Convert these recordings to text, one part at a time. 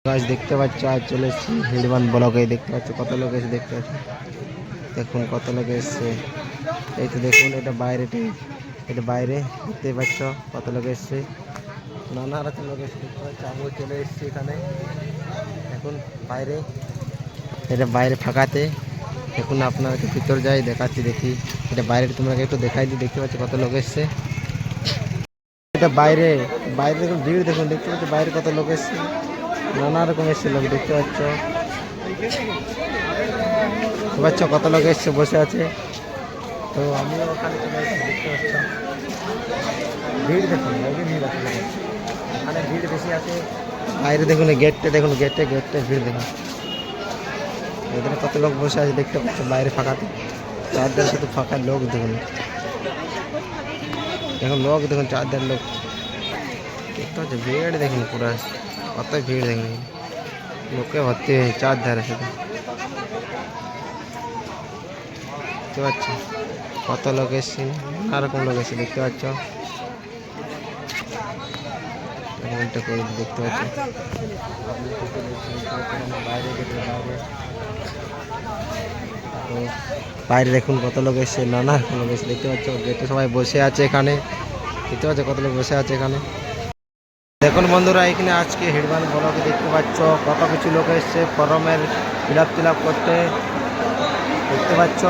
গাছ দেখতে পাচ্ছ, আজ চলে এসেছি হিড়বান ব্লকে। দেখতে পাচ্ছ কত লোক এসে, দেখতে পাচ্ছ দেখুন কত লোক এসছে। এই তো দেখুন, এটা বাইরে, এটা বাইরে দেখতে পাচ্ছ কত লোক এসছে, নানা রকম লোক এসে দেখতে পাচ্ছ। আমিও চলে এসেছি এখানে। এখন বাইরে, এটা বাইরে ফাঁকাতে। দেখুন আপনাকে ভিতর যাই দেখাচ্ছি, দেখি এটা বাইরে তোমাকে একটু দেখাই দিই। দেখতে পাচ্ছ কত লোক এসছে, এটা বাইরে। বাইরে দেখুন ভিড়, দেখুন দেখতে পাচ্ছ বাইরে কত লোক এসছে, নানা রকম এসছে লোক। দেখতে পাচ্ছ কত লোক এসছে, বসে আছে। তো আমিও ওখানে চলে এসেছি, দেখতে পাচ্ছ ভিড় দেখুন, ভিড় আছে এখানে, ভিড় বেশি আছে বাইরে। দেখুন গেটটা, দেখুন গেটে ভিড় দেখুন, এখানে কত লোক বসে আছে দেখতে পাচ্ছ বাইরে ফাঁকাতে। চারদার শুধু ফাঁকা লোক দেখুন, দেখুন লোক দেখুন, চারদার লোক দেখতে পাচ্ছ। ভিড় দেখুন পুরো, কত ভিড় দেখুন, লোকে ভর্তি হয়েছে চারধারে শুধু। দেখতে পাচ্ছ কত লোক এসছে, নানা রকম লোক এসছে দেখতে পাচ্ছ। দেখতে পাচ্ছ বাইরে, বাইরে দেখুন কত লোক এসছে, নানা রকম লোক এসছে দেখতে পাচ্ছ। গেটে সবাই বসে আছে এখানে, দেখতে পাচ্ছ কত লোক বসে আছে এখানে। দেখুন বন্ধুরা, এখানে আজকে হিড়বান ব্লকে দেখতে পাচ্ছ কত কিছু লোক এসছে ফর্মের ফিল আপ করতে। দেখতে পাচ্ছ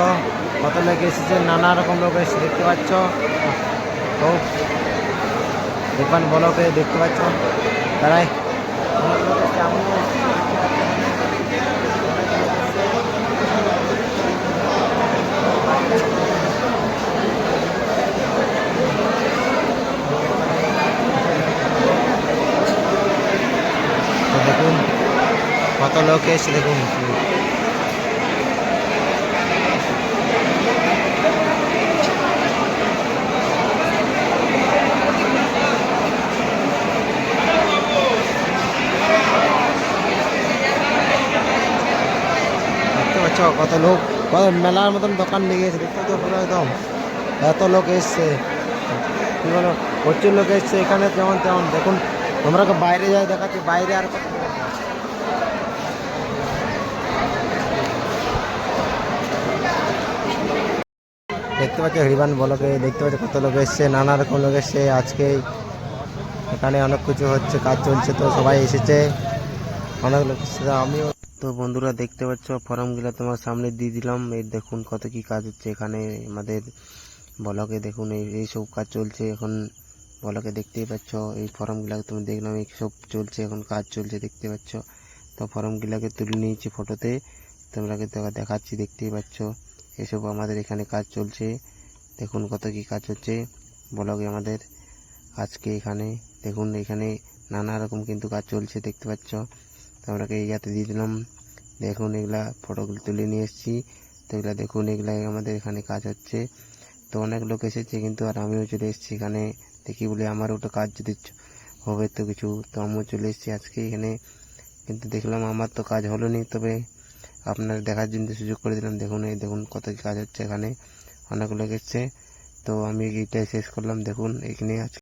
কত লোক এসেছে, নানা রকম লোক এসেছে দেখতে পাচ্ছ। খুব হিড়বান ব্লকে দেখতে পাচ্ছ তারাই অনেক লোক এসছে। আমিও দেখুন কত লোক এসে, দেখুন কত লোক, মেলার মতন দোকান লেগেছে দেখতে পাচ্ছ পুরো একদম। এত লোক এসছে, কি বলো, প্রচুর লোক এসছে এখানে, যেমন তেমন। দেখুন আমরা বাইরে যাই দেখাচ্ছি, বাইরে আর দেখতে পাচ্ছ হিড়বান ব্লকে। দেখতে পাচ্ছ কত লোক এসছে, নানা রকম লোক এসছে আজকে। এখানে অনেক কিছু হচ্ছে, কাজ চলছে, তো সবাই এসেছে, অনেক লোক এসছে। আমিও তো বন্ধুরা দেখতে পাচ্ছ ফর্মগুলো তোমার সামনে দিয়ে দিলাম। এই দেখুন কত কি কাজ হচ্ছে এখানে আমাদের ব্লকে। দেখুন এই সব কাজ চলছে এখন ব্লকে, দেখতেই পাচ্ছ। এই ফর্মগুলোকে তুমি দেখলাম, এই সব চলছে এখন, কাজ চলছে দেখতে পাচ্ছ। তো ফর্মগুলোকে তুলে নিয়েছি ফটোতে, তোমরাকে দেখাচ্ছি, দেখতেই পাচ্ছ। এসব আমাদের এখানে কাজ চলছে, দেখুন কত কি কাজ হচ্ছে ব্লকে আমাদের আজকে এখানে। দেখুন এখানে নানা রকম কিন্তু কাজ চলছে দেখতে পাচ্ছ। তো আমরাকে ইয়াতে দিয়ে দিলাম। দেখুন এগুলা ফটোগুলো তুলে নিয়ে এসেছি, তো এগুলা দেখুন, এগুলা আমাদের এখানে কাজ হচ্ছে। তো অনেক লোক এসেছে কিন্তু, আর আমিও চলে এসেছি এখানে দেখি বলে, আমারও ওটা কাজ যদি হবে তো কিছু, তো আমিও চলে এসেছি আজকে এখানে। কিন্তু দেখলাম আমার তো কাজ হলো নি, তবে আপনার দেখার জন্য সুযোগ করে দিলাম। দেখুন এই দেখুন কত কি কাজ হচ্ছে এখানে, অনেক লোক এসছে। তো আমি এইটাই শেষ করলাম, দেখুন এখানে আজকে।